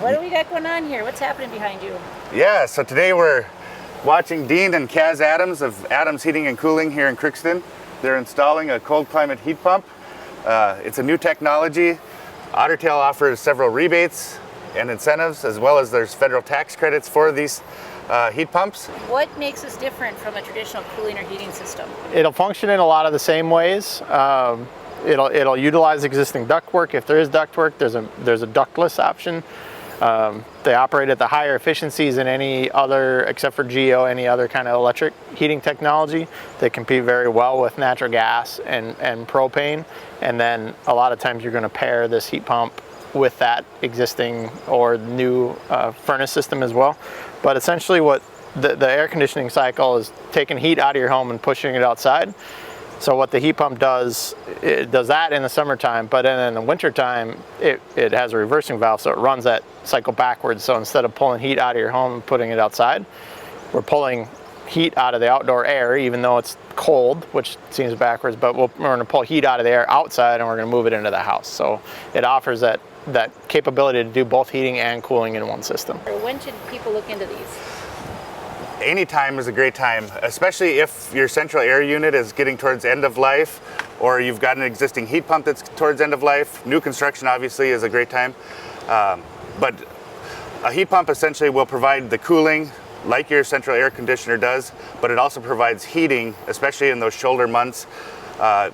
What do we got going on here? What's happening behind you? Yeah, so today we're watching Dean and Kaz Adams of Adams Heating and Cooling here in Crookston. They're installing a cold climate heat pump. It's a new technology. Ottertail offers several rebates and incentives, as well as there's federal tax credits for these heat pumps. What makes this different from a traditional cooling or heating system? It'll function in a lot of the same ways. It'll utilize existing ductwork. If there is ductwork, there's a ductless option. They operate at the higher efficiencies than any other, except for geo, any other kind of electric heating technology. They compete very well with natural gas and propane. And then a lot of times you're going to pair this heat pump with that existing or new furnace system as well. But essentially what the air conditioning cycle is taking heat out of your home and pushing it outside. So what the heat pump does, it does that in the summertime, but then in the wintertime, it has a reversing valve, so it runs that cycle backwards. So instead of pulling heat out of your home and putting it outside, we're pulling heat out of the outdoor air, even though it's cold, which seems backwards, but we're gonna pull heat out of the air outside and we're gonna move it into the house. So it offers that capability to do both heating and cooling in one system. When should people look into these? Anytime is a great time, especially if your central air unit is getting towards end of life, or you've got an existing heat pump that's towards end of life. New construction obviously is a great time, but a heat pump essentially will provide the cooling like your central air conditioner does, but it also provides heating, especially in those shoulder months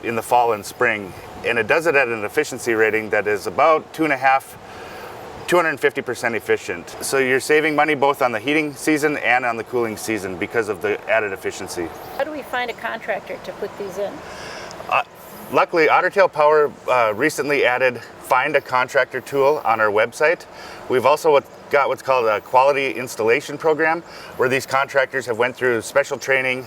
in the fall and spring. And it does it at an efficiency rating that is about 250% efficient. So you're saving money both on the heating season and on the cooling season because of the added efficiency. How do we find a contractor to put these in? Luckily, Ottertail Power recently added Find a Contractor tool on our website. We've also got what's called a quality installation program, where these contractors have went through special training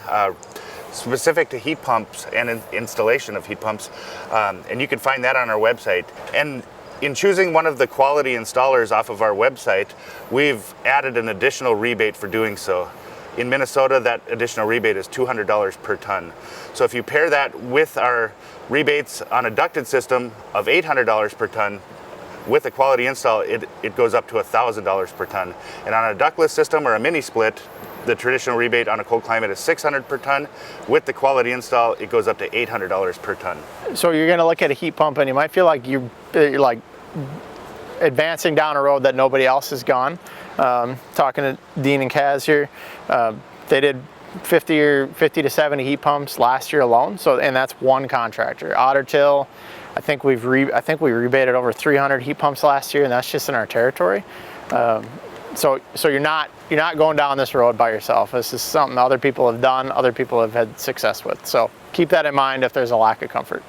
specific to heat pumps and installation of heat pumps, and you can find that on our website. And in choosing one of the quality installers off of our website, we've added an additional rebate for doing so. In Minnesota, that additional rebate is $200 per ton. So if you pair that with our rebates on a ducted system of $800 per ton, with a quality install, it goes up to $1,000 per ton. And on a ductless system or a mini split, the traditional rebate on a cold climate is $600 per ton. With the quality install, it goes up to $800 per ton. So you're going to look at a heat pump and you might feel like you're like advancing down a road that nobody else has gone. Talking to Dean and Kaz here, they did 50 to 70 heat pumps last year alone. So, and that's one contractor. Ottertail, I think we rebated over 300 heat pumps last year, and that's just in our territory. So you're not going down this road by yourself. This is something other people have done, other people have had success with. So keep that in mind if there's a lack of comfort.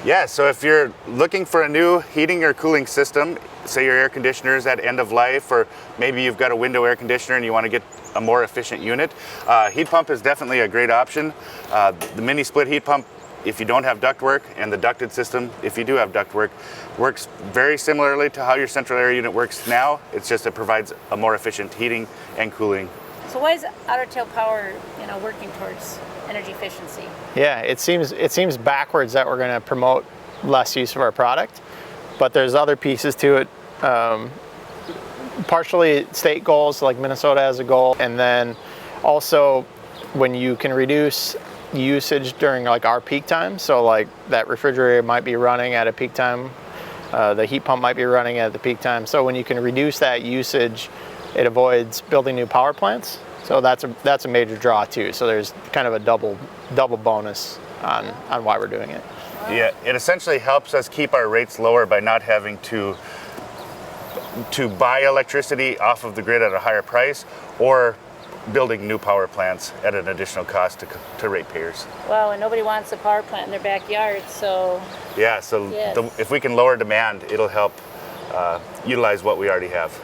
Yeah, so if you're looking for a new heating or cooling system, say your air conditioner is at end of life, or maybe you've got a window air conditioner and you want to get a more efficient unit, heat pump is definitely a great option. The mini split heat pump, if you don't have ductwork, and the ducted system, if you do have ductwork, works very similarly to how your central air unit works now. It's just it provides a more efficient heating and cooling. So why is Ottertail Power, working towards energy efficiency? Yeah, it seems backwards that we're going to promote less use of our product, but there's other pieces to it. Partially state goals, like Minnesota has a goal, and then also when you can reduce usage during like our peak time, so like that refrigerator might be running at a peak time, the heat pump might be running at the peak time. So when you can reduce that usage, it avoids building new power plants. So that's a major draw too. So there's kind of a double bonus on why we're doing it. Yeah, it essentially helps us keep our rates lower by not having to buy electricity off of the grid at a higher price, or building new power plants at an additional cost to ratepayers. Well, and nobody wants a power plant in their backyard, so... Yeah, so yes. If we can lower demand, it'll help utilize what we already have.